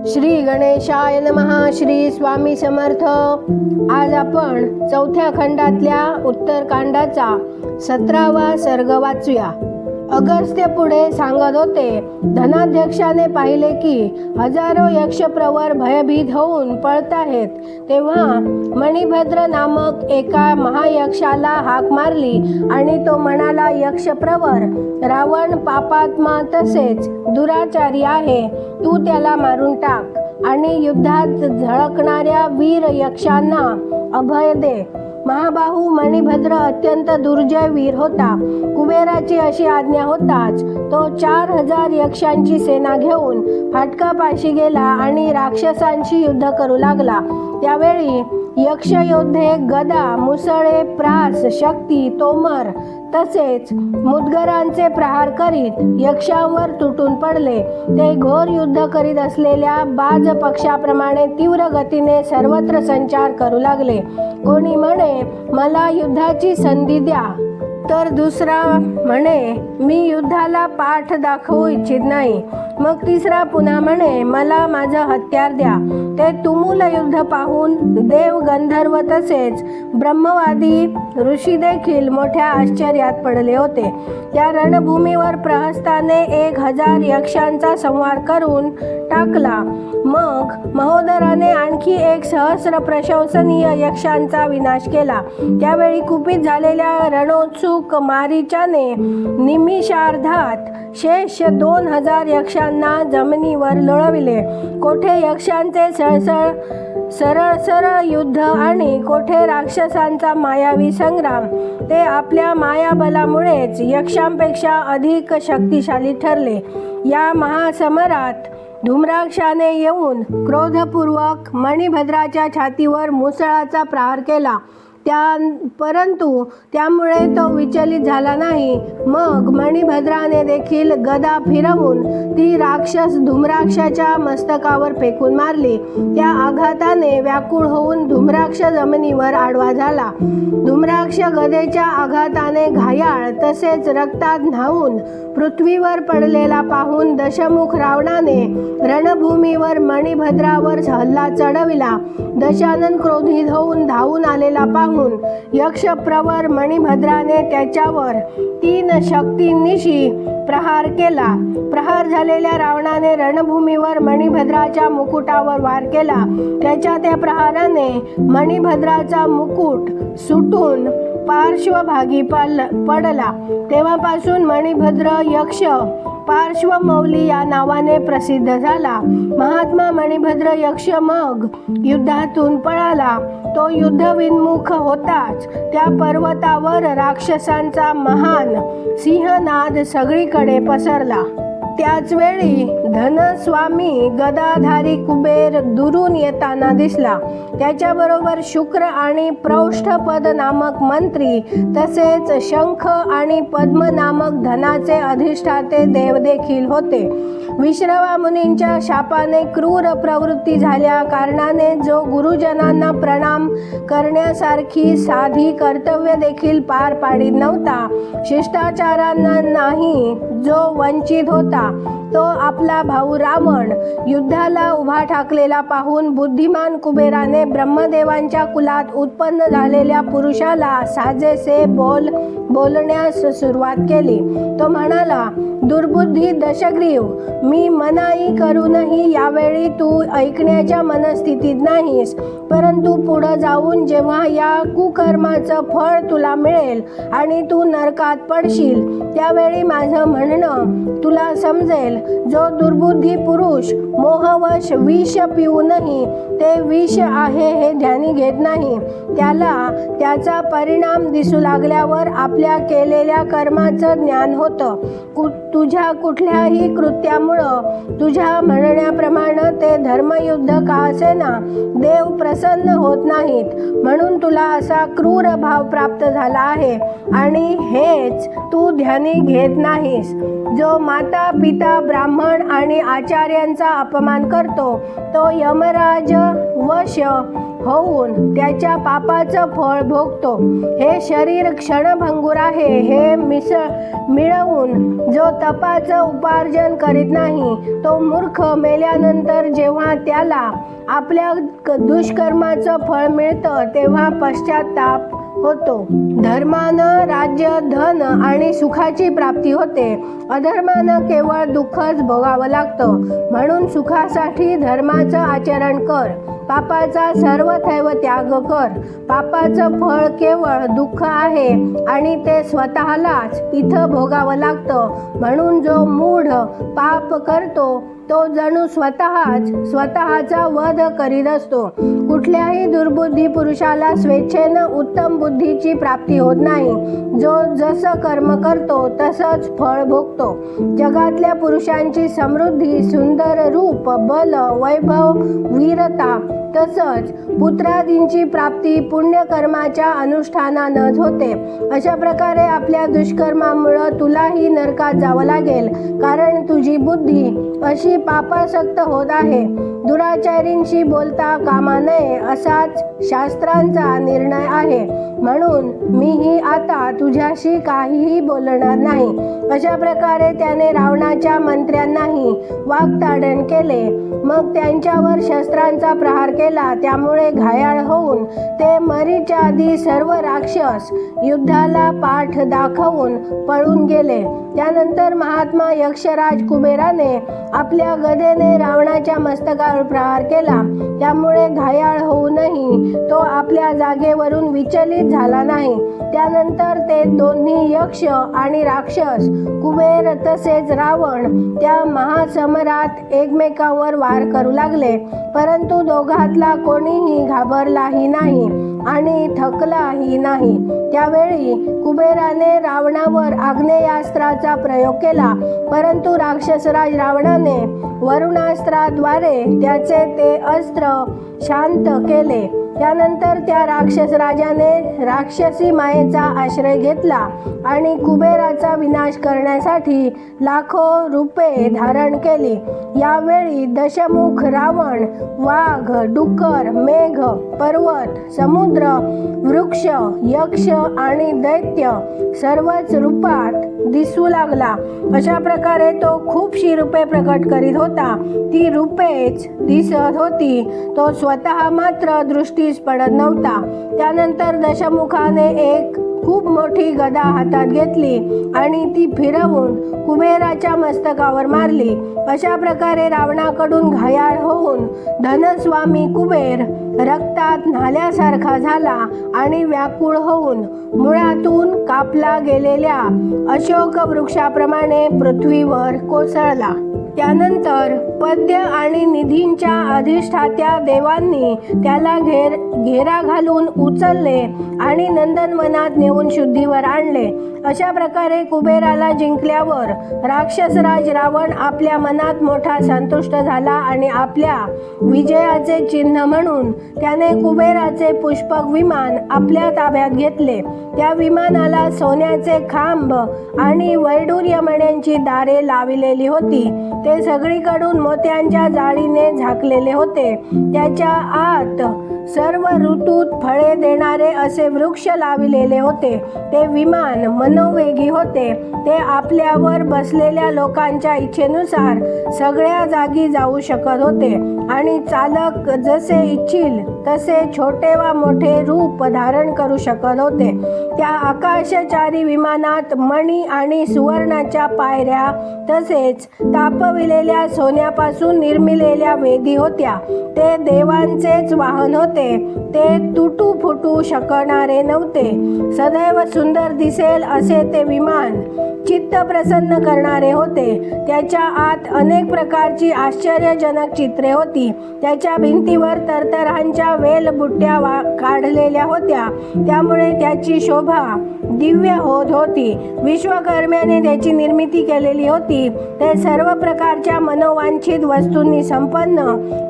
श्री गणेशाय नमः. श्री स्वामी समर्थ. आज आपण चौथ्या खंडातल्या उत्तरकांडाचा 17वा सर्ग वाचूया. अगस्त्य पुढे सांगत होते, धनाध्यक्षाने पाहिले की हजारो यक्षप्रवर भयभीत होऊन पळताहेत. तेव्हा मणिभद्र नामक एका महायक्षाला हाक मारली आणि तो म्हणाला, यक्षप्रवर, रावण पापात्मा तसेच दुराचारी आहे. तू त्याला मारून टाक आणि युद्धात झळकणाऱ्या वीर यक्षांना अभय दे. महाबाहू मणिभद्र अत्यंत दुर्जय वीर होता. कुबेराची अशी आज्ञा होताच तो 4000 यक्षांची सेना घेऊन फाटकापाशी गेला आणि राक्षसांशी युद्ध करू लागला. त्यावेळी यक्षयोद्धे गदा, मुसळे, प्रास, शक्ती, तोमर तसेच मुदगरांचे प्रहार करीत यक्षांवर तुटून पडले. ते घोर युद्ध करीत असलेल्या बाज पक्षाप्रमाणे तीव्र गतीने सर्वत्र संचार करू लागले. कोणी म्हणे, मला युद्धाची संधी द्या, तर दुसरा म्हणे, मी युद्धाला पाठ दाखवू इच्छित नाही. मग तिसरा पुन्हा म्हणे, मला माझं हत्यार द्या. ते तुमुल युद्ध पाहून देव, गंधर्व तसेच ब्रह्मवादी ऋषी देखील मोठ्या आश्चर्यात पडले होते. त्या रणभूमीवर प्रहस्ताने 1000 यक्षांचा संहार करून टाकला. मग महोदराने आणखी 1,000 प्रशंसनीय यक्षांचा विनाश केला. त्यावेळी कुपित झालेल्या रणोत्सुक मारीचाने निमिषार्धात शेष 2000 यक्षांना जमिनीवर लोळविले. कोठे यक्षांचे सरळ युद्ध आणि कोठे राक्षसांचा मायावी संग्राम. ते आपल्या मायाबलामुळेच यक्षांपेक्षा अधिक शक्तिशाली ठरले. या महासमरात धूम्राक्षाने येऊन क्रोधपूर्वक मणिभद्राच्या छातीवर मुसळाचा प्रहार केला. परंतु त्यामुळे तो विचलित झाला नाही. मग मणिभद्राने देखील गदा फिरवून ती राक्षस धूम्राक्षाच्या मस्तकावर फेकून मारली. त्या आघाताने व्याकुळ होऊन धूम्राक्ष जमिनीवर आडवा झाला. धूम्राक्ष गदेच्या आघाताने घायाळ तसेच रक्तात न्हाऊन पृथ्वीवर पडलेला पाहून दशमुख रावणाने रणभूमीवर मणिभद्रावर हल्ला चढविला. दशानन क्रोधित होऊन धावून आलेला पाहून यक्षप्रवर मणिभद्राने त्याच्यावर 3 शक्तींनिशी प्रहार केला. प्रहार झालेल्या रावणाने रणभूमीवर मणिभद्राच्या मुकुटावर वार केला. त्याच्या त्या प्रहाराने मणिभद्राचा मुकुट सुटून पार्श्वभागी पडला. तेव्हापासून मणिभद्र यक्ष पार्श्वमौली या नावाने प्रसिद्ध झाला. महात्मा मणिभद्र यक्ष मग युद्धातून पळाला. तो युद्धविन्मुख होताच त्या पर्वतावर राक्षसांचा महान सिंहनाद सगळीकडे पसरला. त्याचवेळी धनस्वामी गदाधारी कुबेर दुरून येताना दिसला. त्याच्याबरोबर शुक्र आणि प्रौष्ठपद नामक मंत्री तसेच शंख आणि पद्म नामक धनाचे अधिष्ठाते देव देखील होते. विश्रवा मुनींच्या शापाने क्रूर प्रवृत्ती झाल्या कारणाने जो गुरुजनांना प्रणाम करण्यासारखी साधी कर्तव्य देखील पार पाडित नव्हता, शिष्टाचारांना नाही जो वंचित होता, तो आपला भाऊ रावण युद्धाला उभा ठाकलेला पाहून बुद्धिमान कुबेराने ब्रह्मदेवांच्या कुलात उत्पन्न झालेल्या पुरुषाला साजेसे बोलण्यास सुरुवात केली. तो म्हणाला, दुर्बुद्धी दशग्रीव, मी मनाई करूनही यावेळी तू ऐकण्याच्या मनस्थितीत नाहीस. परंतु पुढे जाऊन जेव्हा या कुकर्माचं फळ तुला मिळेल आणि तू नरकात पडशील, त्यावेळी माझं म्हणणं तुला समजेल. जो दुर्बुद्धी पुरुष मोहवश विष पिऊनही ते विष आहे हे ध्यानी घेत नाही, त्याला त्याचा परिणाम दिसू लागल्यावर आपल्या केलेल्या कर्माचं ज्ञान होतं. तुझ्या कुठल्याही कृत्यामुळं तुझ्या म्हणण्याप्रमाणे ते धर्मयुद्ध का असेना देव प्रसन्न होत नाहीत, म्हणून तुला असा क्रूर भाव प्राप्त झाला आहे आणि हेच तू ध्यानी घेत नाहीस. जो माता, पिता, ब्राह्मण आणि आचार्यांचा अपमान करतो तो यमराज वश होऊन त्याच्या पापाचं फळ भोगतो. हे शरीर क्षणभंगूर आहे हे मिळवून जो तपाचं उपार्जन करीत नाही तो मूर्ख मेल्यानंतर जेव्हा त्याला आपल्या दुष्कर्माचं फळ मिळतं तेव्हा पश्चाताप होतो. धर्मानं राज्य, धन आणि सुखाची प्राप्ती होते. अधर्मानं केवळ दुःखच भोगावं लागतं. म्हणून सुखासाठी धर्माचं आचरण कर, पापाचा सर्वथैव त्याग कर. पापाचं फळ केवळ दुःख आहे आणि ते स्वतःलाच इथं भोगावं लागतं. म्हणून जो मूढ पाप करतो तो जणू स्वतःचा वध करीत असतो. कुठल्याही दुर्बुद्धी पुरुषाला स्वेच्छेनं उत्तम बुद्धीची प्राप्ती होत नाही. जो जसं कर्म करतो तसंच फळ भोगतो. जगातल्या पुरुषांची समृद्धी, सुंदर रूप, बल, वैभव, वीरता तसंच पुत्रादींची प्राप्ती पुण्यकर्माच्या अनुष्ठानानंच होते. अशा प्रकारे आपल्या दुष्कर्मामुळं तुलाही नरकात जावं लागेल, कारण तुझी बुद्धी अशी पापासक्त होत आहे. दुराचारींशी बोलता कामा नये असाच शास्त्रांचा निर्णय आहे. म्हणून मीही आता तुझ्याशी काहीही बोलणार नाही. अशा प्रकारे त्याने रावणाच्या मंत्र्यांनाही वाकताडण केले. मग त्यांच्यावर शस्त्रांचा प्रहार केला. त्यामुळे घायाळ होऊन ते मरीच्या आधी सर्व राक्षस युद्धाला पाठ दाखवून पळून गेले. त्यानंतर महात्मा यक्षराज कुबेराने आपल्या गदेने रावणाच्या मस्तकावर प्रहार केला. त्यामुळे घायाळ होऊनही तो आपल्या जागेवरून विचलित झाला नाही. त्यानंतर ते दोन्ही यक्ष आणि राक्षस, कुबेर तसेच रावण त्या महासमरात एकमेकांवर वार करू लागले. परंतु दोघातला कोणीही घाबरलाही नाही आणि थकलाही नाही. त्यावेळी कुबेराने रावणावर आग्नेयास्त्राचा प्रयोग केला, परंतु राक्षसराज रावणाने वरुणास्त्राद्वारे त्याचे ते अस्त्र शांत केले. त्यानंतर त्या राक्षस राजाने राक्षसी मायेचा आश्रय घेतला आणि कुबेराचा विनाश करण्यासाठी लाखो रूपे धारण केली. यावेळी दशमुख रावण वाघ, डुक्कर, मेघ, पर्वत, समुद्र, वृक्ष, यक्ष आणि दैत्य सर्वच रूपात दिसू लागला. अशा प्रकारे तो खूपशी रूपे प्रकट करीत होता. ती रूपेच दिसत होती, तो स्वतः मात्र दृष्टीस पडत नव्हता. त्यानंतर दशमुखाने एक खूप मोठी गदा हातात घेतली आणि ती फिरवून कुबेराच्या मस्तकावर मारली. अशा प्रकारे रावणाकडून घायाळ होऊन धनस्वामी कुबेर रक्तात न्हाल्यासारखा झाला आणि व्याकुळ होऊन मुळातून कापला गेलेल्या अशोक वृक्षाप्रमाणे पृथ्वीवर कोसळला. त्यानंतर पद्य आणि निधींच्या अधिष्ठात्या देवांनी त्याला घेरा घालून उचलले आणि नंदनवनात नेऊन शुद्धीवर आणले. अशा प्रकारे कुबेराला जिंकल्यावर राक्षसराज रावण आपल्या मनात मोठा संतुष्ट झाला आणि आपल्या विजयाचे चिन्ह म्हणून त्याने कुबेराचे पुष्पक विमान आपल्या ताब्यात घेतले. त्या विमानाला सोन्याचे खांब आणि वैडूर्यमण्यांची दारे लावलेली होती. ते सगळीकडून मोत्यांच्या जाळीने झाकलेले होते. त्याच्या आत सर्व ऋतूत फळे देणारे असे वृक्ष लावलेले होते. ते विमान मनोवेगी होते. ते आपल्यावर बसलेल्या लोकांच्या इच्छेनुसार सगळ्या जागी जाऊ शकत होते आणि चालक जसे इच्छिल तसे छोटे वा मोठे रूप धारण करू शकत होते. त्या आकाशचारी विमानात मणी आणि सुवर्णाच्या पायऱ्या तसेच तापविलेल्या सोन्यापासून निर्मिलेल्या वेदी होत्या. ते देवांचेच वाहन होते. ते तुटू फुटू शकणारे नव्हते. सदैव सुंदर दिसेल असे ते विमान चित्त प्रसन्न करणारे होते. त्याच्या आत अनेक प्रकारची आश्चर्यजनक चित्रे होती. त्याच्या भिंतीवर तरतरांच्या वेलबुट्ट्या काढलेल्या होत्या. त्यामुळे त्याची शोभा दिव्य होत होती. विश्वकर्म्याने त्याची निर्मिती केलेली होती. ते सर्व प्रकार प्रकारच्या मनोवांछित वस्तूंनी संपन्न,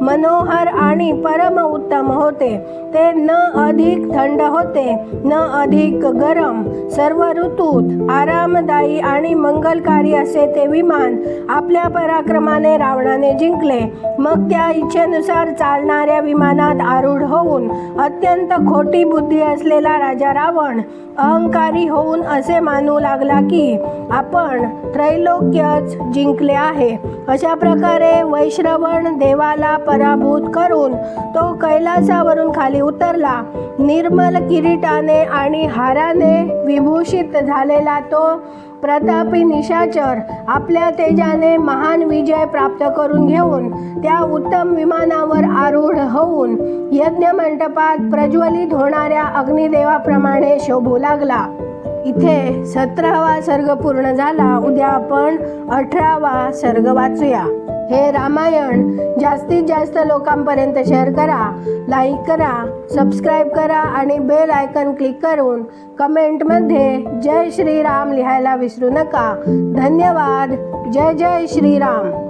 मनोहर आणि परम उत्तम होते. ते न अधिक थंड होते, न अधिक गरम. सर्व ऋतूत आरामदायी आणि मंगलकारी असे ते विमान आपल्या पराक्रमाने रावणाने जिंकले. मग त्या इच्छेनुसार चालणाऱ्या विमानात आरूढ होऊन अत्यंत खोटी बुद्धी असलेला राजा रावण अहंकारी होऊन असे मानू लागला की आपण त्रैलोक्यच जिंकले आहे. अशा प्रकारे वैश्रवण देवाला पराभूत करून तो कैलासावरून खाली उतरला. निर्मल किरीटाने आणि हाराने विभूषित झालेला तो प्रतापी निशाचर आपल्या तेजाने महान विजय प्राप्त करून घेऊन त्या उत्तम विमानावर आरूढ होऊन यज्ञमंडपात प्रज्वलित होणाऱ्या अग्निदेवाप्रमाणे शोभू लागला. इथे 17वा सर्ग पूर्ण झाला. उद्या आपण 18वा सर्ग वाचूया. हे रामायण जास्तीत जास्त लोकांपर्यंत शेअर करा, लाईक करा, सबस्क्राईब करा आणि बेल आयकॉन क्लिक करून कमेंटमध्ये जय श्रीराम लिहायला विसरू नका. धन्यवाद. जय जय श्रीराम.